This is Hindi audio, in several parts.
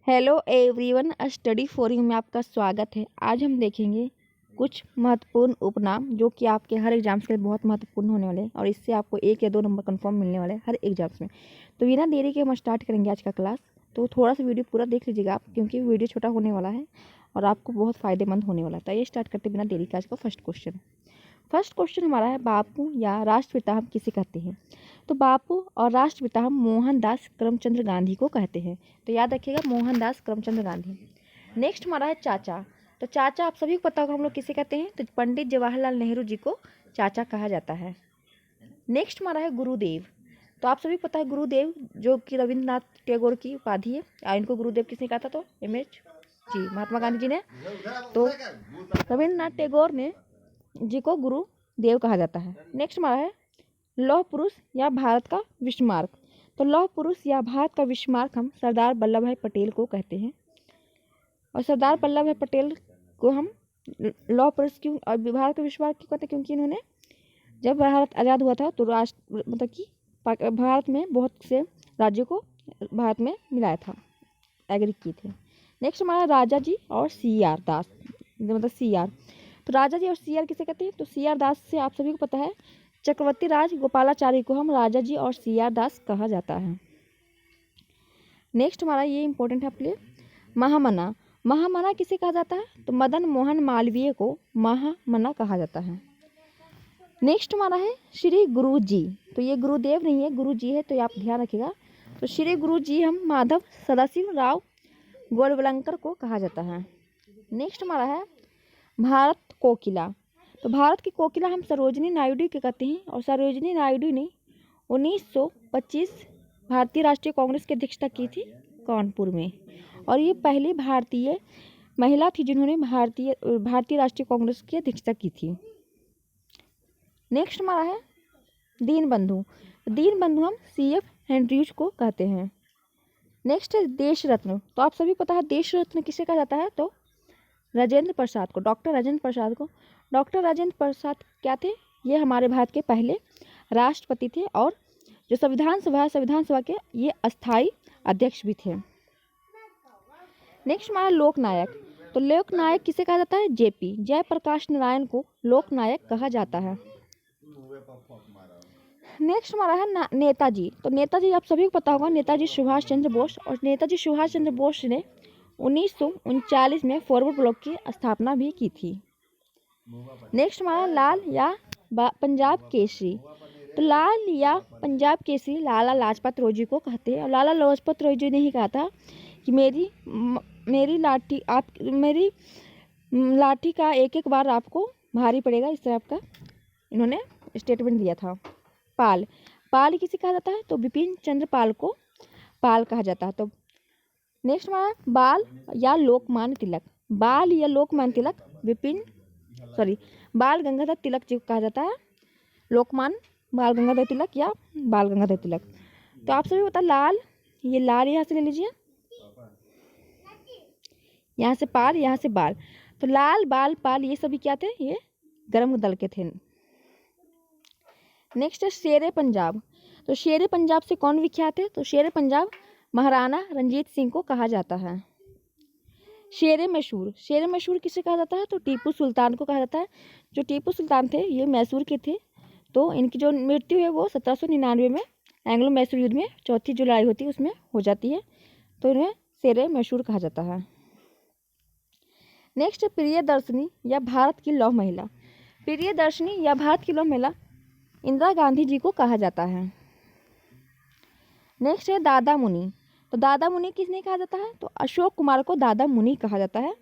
Hello everyone, study for you में आपका स्वागत है। आज हम देखेंगे कुछ महत्वपूर्ण उपनाम जो कि आपके हर एग्जाम्स के लिए बहुत महत्वपूर्ण होने वाले हैं और इससे आपको 1 या 2 नंबर कंफर्म मिलने वाले हैं हर एग्जाम्स में। तो बिना देरी के हम स्टार्ट करेंगे आज का क्लास। तो थोड़ा सा वीडियो पूरा देख लीजिएगा आप, क्योंकि वीडियो छोटा होने वाला है और आपको बहुत फ़ायदेमंद होने वाला है। तो ये स्टार्ट करते बिना देरी का आज का फर्स्ट क्वेश्चन हमारा है, बापू या राष्ट्रपिता हम किसे कहते हैं? तो बापू और राष्ट्रपिता हम मोहनदास करमचंद गांधी को कहते हैं। तो याद रखिएगा, मोहनदास करमचंद गांधी। नेक्स्ट हमारा है चाचा। तो चाचा आप सभी को पता होगा हम लोग किसे कहते हैं? तो पंडित जवाहरलाल नेहरू जी को चाचा कहा जाता है। नेक्स्ट हमारा है गुरुदेव। तो आप सभी को पता है गुरुदेव जो कि रविंद्रनाथ टैगोर की उपाधि है। इनको गुरुदेव किसने कहा था? तो एमएच जी, महात्मा गांधी जी ने। तो रविंद्रनाथ टैगोर ने जी को गुरुदेव कहा जाता है। नेक्स्ट हमारा है लौह पुरुष या भारत का विस्मार्क। तो लौह पुरुष या भारत का विस्मार्क हम सरदार वल्लभ भाई पटेल को कहते हैं। और सरदार वल्लभ भाई पटेल को हम लौह पुरुष क्यों और भारत का विस्मार्क क्यों कहते हैं? क्योंकि इन्होंने जब भारत आज़ाद हुआ था तो राष्ट्र मतलब कि भारत में बहुत से राज्यों को भारत में मिलाया था, एग्री किए थे। नेक्स्ट हमारा राजा जी और CR दास, मतलब CR। तो राजा जी और CR किसे कहते हैं? तो CR दास से आप सभी को पता है चक्रवर्ती राज गोपालाचारी को हम राजा जी और CR दास कहा जाता है। नेक्स्ट हमारा ये इंपॉर्टेंट है आपके लिए, महामना। महामना किसे कहा जाता है? तो मदन मोहन मालवीय को महामना कहा जाता है। नेक्स्ट हमारा है श्री गुरु जी। तो ये गुरुदेव नहीं है, गुरु जी है, तो ये आप ध्यान रखिएगा। तो श्री गुरु जी हम माधव सदाशिव राव गोलवलंकर को कहा जाता है। नेक्स्ट हमारा है भारत कोकिला। तो भारत की कोकिला हम सरोजिनी नायडू के कहते हैं। और सरोजिनी नायडू ने 1925 भारतीय राष्ट्रीय कांग्रेस की अध्यक्षता की थी कानपुर में। और ये पहली भारतीय महिला थी जिन्होंने भारतीय राष्ट्रीय कांग्रेस की अध्यक्षता की थी। नेक्स्ट हमारा है दीनबंधु। दीनबंधु हम CF हेनरीज को कहते हैं। नेक्स्ट है देश रत्न। तो आप सभी को पता है देश रत्न किसे कहा जाता है? तो राजेंद्र प्रसाद को, डॉक्टर राजेंद्र प्रसाद को। डॉक्टर राजेंद्र प्रसाद क्या थे? ये हमारे भारत के पहले राष्ट्रपति थे और जो संविधान सभा के ये अस्थाई अध्यक्ष भी थे। नेक्स्ट हमारा लोकनायक। तो लोकनायक किसे कहा जाता है? JP जयप्रकाश नारायण को लोकनायक कहा जाता है। नेक्स्ट हमारा है नेताजी। तो नेताजी आप सभी को पता होगा नेताजी सुभाष चंद्र बोस। और नेताजी सुभाष चंद्र बोस ने 1939 में फॉरवर्ड ब्लॉक की स्थापना भी की थी। नेक्स्ट हमारा लाल या पंजाब केसरी। तो लाल या पंजाब केसरी लाला लाजपत राय जी को कहते हैं। और लाला लाजपत राय जी ने ही कहा था कि मेरी लाठी का एक बार आपको भारी पड़ेगा, इस तरह आपका इन्होंने स्टेटमेंट दिया था। पाल किसे कहा जाता है? तो बिपिन चंद्र पाल को पाल कहा जाता है। तो नेक्स्ट हमारा बाल या लोकमान्य तिलक। बाल या लोकमान्य तिलक बाल गंगाधर तिलक जी को कहा जाता है। लोकमान्य बाल गंगाधर तिलक या बाल गंगाधर तिलक। तो आप सभी बता लाल, ये लाल यहाँ से ले लीजिए, यहाँ से पाल, यहाँ से बाल। तो लाल, बाल, पाल ये सभी क्या थे? ये गर्म दल के थे। नेक्स्ट है शेरे पंजाब। तो शेरे पंजाब से कौन विख्यात है? तो शेरे पंजाब महाराणा रंजीत सिंह को कहा जाता है। शेरे मैसूर किसे कहा जाता है? तो टीपू सुल्तान को कहा जाता है। जो टीपू सुल्तान थे ये मैसूर के थे। तो इनकी जो मृत्यु है वो 1799 में एंग्लो मैसूर युद्ध में चौथी जो लड़ाई होती है उसमें हो जाती है। तो इन्हें शेरे मैसूर कहा जाता है। नेक्स्ट है प्रियदर्शनी या भारत की लौह महिला। प्रियदर्शनी या भारत की लौह महिला इंदिरा गांधी जी को कहा जाता है। नेक्स्ट है दादा मुनि। तो दादा मुनि किसने कहा जाता है? तो अशोक कुमार को दादा मुनि कहा जाता है।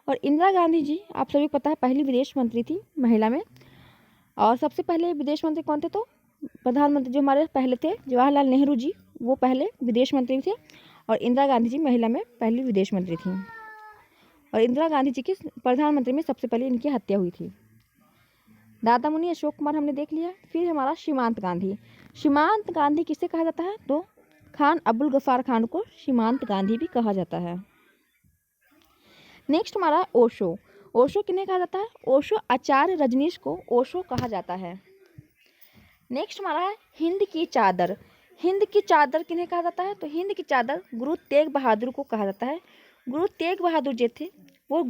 और इंदिरा गांधी जी आप सभी को पता है पहली विदेश मंत्री थी महिला में। और सबसे पहले विदेश मंत्री कौन थे? तो प्रधानमंत्री जो हमारे पहले थे जवाहरलाल नेहरू जी, वो पहले विदेश मंत्री थे। और इंदिरा गांधी जी महिला में पहली विदेश मंत्री थी। और इंदिरा गांधी जी की प्रधानमंत्री में सबसे पहले इनकी हत्या हुई थी। दादा मुनि, अशोक कुमार हमने देख लिया। फिर हमारा सीमांत गांधी। सीमांत गांधी किसे कहा जाता है? तो खान अब्दुल गफ्फार खान को सीमांत गांधी भी कहा जाता है। नेक्स्ट हमारा ओशो। ओशो किन्हें कहा जाता है? ओशो आचार्य रजनीश को ओशो कहा जाता है। नेक्स्ट हमारा है हिंद की चादर। हिंद की चादर किन्हें कहा जाता है? तो हिंद की चादर गुरु तेग बहादुर को कहा जाता है। गुरु तेग बहादुर जो थे वो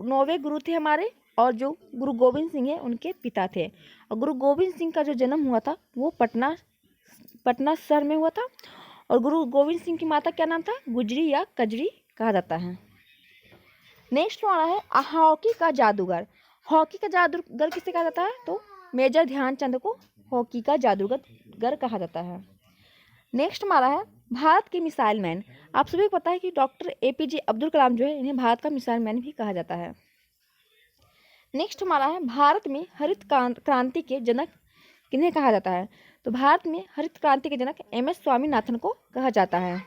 9वें गुरु थे हमारे, और जो गुरु गोविंद सिंह है उनके पिता थे। और गुरु गोविंद सिंह का जो जन्म हुआ था वो पटना शहर में हुआ था। और गुरु गोविंद सिंह की माता क्या नाम था? गुजरी या कजरी कहा जाता है। नेक्स्ट हमारा है हॉकी का जादूगर। हॉकी का जादूगर किसे कहा जाता है? तो मेजर ध्यानचंद को हॉकी का जादूगर कहा जाता है। नेक्स्ट हमारा है भारत के मिसाइल मैन। आप सभी को पता है कि डॉक्टर APJ अब्दुल कलाम जो है इन्हें भारत का मिसाइल मैन भी कहा जाता है। नेक्स्ट हमारा है भारत में हरित क्रांति के जनक किन्हें कहा जाता है? तो भारत में हरित क्रांति के जनक MS स्वामीनाथन को कहा जाता है।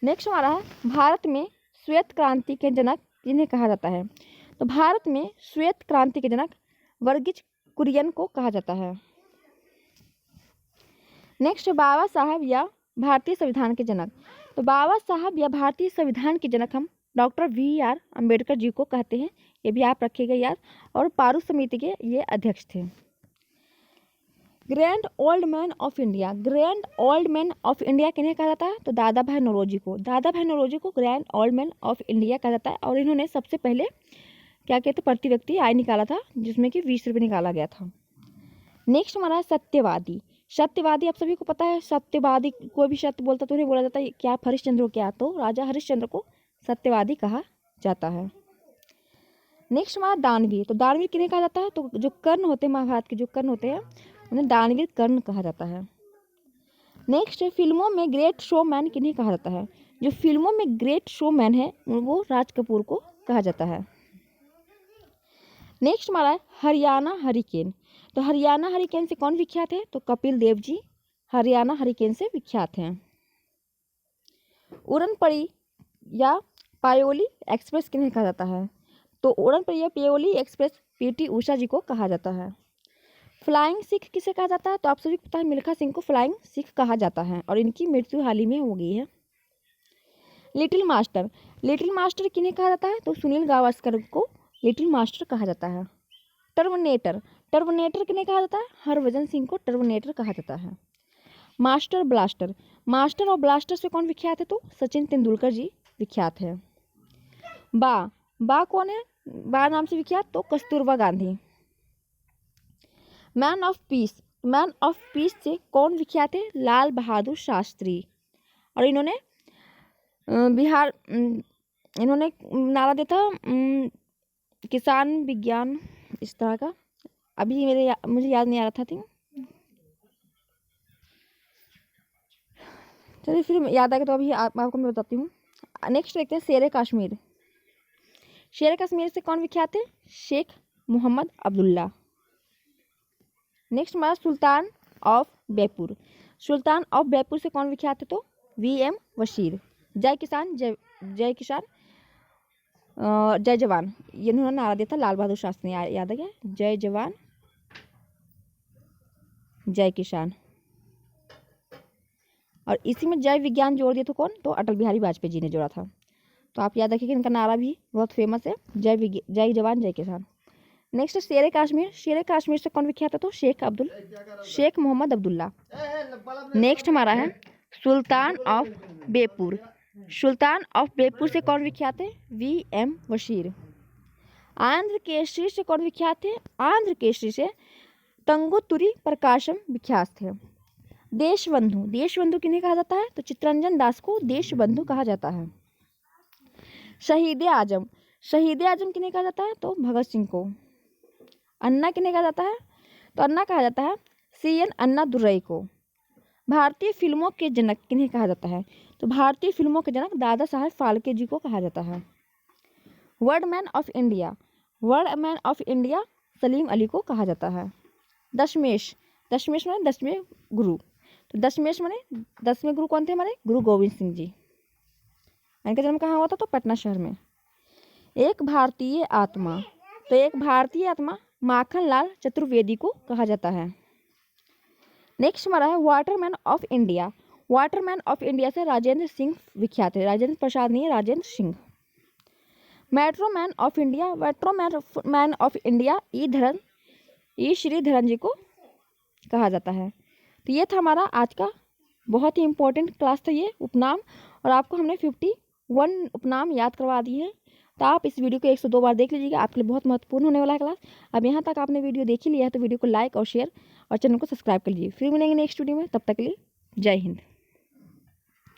नेक्स्ट हमारा है भारत में श्वेत क्रांति के जनक किन्हें कहा जाता है? तो भारत में श्वेत क्रांति के जनक वर्गीज कुरियन को कहा जाता है। नेक्स्ट बाबा साहब या भारतीय संविधान के जनक। तो बाबा साहब या भारतीय संविधान के जनक हम डॉक्टर VAR अम्बेडकर जी को कहते हैं, ये भी आप रखिएगा याद। और पारू समिति के ये अध्यक्ष थे। Grand old man of India. Grand old man of India किन्हें कहा जाता है? तो दादा भाई नौरोजी को। दादा भाई नौरोजी को grand old man of India कहा जाता है। और इन्होंने सबसे पहले क्या कहते प्रति व्यक्ति आय निकाला था, जिसमें कि 20 रुपये निकाला गया था। नेक्स्ट हमारा है सत्यवादी। सत्यवादी आप सभी को पता है, सत्यवादी कोई भी सत्य बोलता तो उन्हें बोला जाता है क्या? हरिश्चंद्र को। क्या? तो राजा हरिश्चंद्र को सत्यवादी कहा जाता है। नेक्स्ट हमारा दानवीर। तो दानवीर किन्हें कहा जाता है? तो जो कर्ण होते हैं, महाभारत के जो कर्ण होते हैं उन्हें दानवीर कर्ण कहा जाता है। नेक्स्ट फिल्मों में ग्रेट शोमैन किन्हें कहा जाता है? जो फिल्मों में ग्रेट शोमैन है वो राज कपूर को कहा जाता है। नेक्स्ट हमारा है हरियाणा हरिकेन। तो हरियाणा हरिकेन से कौन विख्यात है? तो कपिल देव जी हरियाणा हरिकेन से विख्यात हैं। उड़नपड़ी या पायोली एक्सप्रेस किन्हें कहा जाता है? तो उड़नपड़ी या पायोली एक्सप्रेस PT उषा जी को कहा जाता है। फ्लाइंग सिख किसे कहा जाता है? तो आप सभी को पता है मिल्खा सिंह को फ्लाइंग सिख कहा जाता है, और इनकी मृत्यु हाल ही में हो गई है। Little master. लिटिल मास्टर किन्हें कहा जाता है? तो सुनील गावस्कर को लिटिल मास्टर कहा जाता है। टर्मिनेटर। टर्मिनेटर किन्हें कहा जाता है? हरभजन सिंह को टर्मिनेटर कहा जाता है। Master blaster. मास्टर और ब्लास्टर से कौन विख्यात है? तो सचिन तेंदुलकर जी विख्यात है। बा कौन है? बा नाम से विख्यात तो Kasturba Gandhi. Man of peace. Man of peace से कौन विख्यात है? लाल बहादुर शास्त्री। और इन्होंने इन्होंने नारा दिया था किसान विज्ञान इस तरह का, अभी मुझे याद नहीं आ रहा था। चलिए फिर याद आएगा तो अभी आपको मैं बताती हूँ। नेक्स्ट देखते हैं शेर कश्मीर। शेर कश्मीर से कौन विख्यात है? शेख मोहम्मद अब्दुल्ला। नेक्स्ट हमारा सुल्तान of Beypore. Sultan of Beypore से कौन विख्यात है? तो VM वशीर। जय किसान जय किसान जय जवान, ये उन्होंने नारा दिया था लाल बहादुर शास्त्री ने, याद है क्या? जय जवान जय किसान। और इसी में जय विज्ञान जोड़ दिया तो कौन? तो अटल बिहारी वाजपेयी जी ने जोड़ा था। तो आप याद रखिए कि इनका नारा भी बहुत फेमस है, जय जवान जय किसान। नेक्स्ट शेर कश्मीर। शेर कश्मीर से कौन विख्यात है? तो शेख मोहम्मद अब्दुल्ला। नेक्स्ट हमारा है सुल्तान of Beypore. Sultan of Beypore से कौन विख्यात है? VM वशीर। आंध्र केसरी से कौन विख्यात है? आंध्र केसरी से तंगुतुरी प्रकाशम विख्यात थे। देशबंधु। देशबंधु किन्हें कहा जाता है? तो चित्तरंजन दास को देशबंधु कहा जाता है। शहीद आजम। शहीद आजम किन्हें कहा जाता है? तो भगत सिंह को। अन्ना किन्हें कहा जाता है? तो अन्ना कहा जाता है CN अन्ना दुर्रई को। भारतीय फिल्मों के जनक किन्हें कहा जाता है? तो भारतीय फिल्मों के जनक दादा साहब फाल्के जी को कहा जाता है। Word man of India. Word man of India Salim Ali को कहा जाता है। दशमेश। दशमेश माने 10वें गुरु। तो दशमेश माने 10वें गुरु कौन थे हमारे? गुरु गोविंद सिंह जी। इनका जन्म कहाँ हुआ था? तो पटना शहर में। एक भारतीय आत्मा। तो एक भारतीय आत्मा माखनलाल चतुर्वेदी को कहा जाता है। नेक्स्ट हमारा है waterman of India. Waterman of India से राजेंद्र सिंह विख्यात है, राजेंद्र प्रसाद नहीं है, Rajendra Singh. Metroman of India. Metroman of India E Sreedharan ji को कहा जाता है। तो ये था हमारा आज का बहुत ही इंपॉर्टेंट क्लास था ये उपनाम, और आपको हमने 51 उपनाम याद करवा दिए हैं। तो आप इस वीडियो को 102 बार देख लीजिएगा, आपके लिए बहुत महत्वपूर्ण होने वाला है क्लास। अब यहाँ तक आपने वीडियो देख ही लिया है तो वीडियो को लाइक और शेयर और चैनल को सब्सक्राइब कर लीजिए। फिर मिलेंगे नेक्स्ट वीडियो में, तब तक के लिए जय हिंद।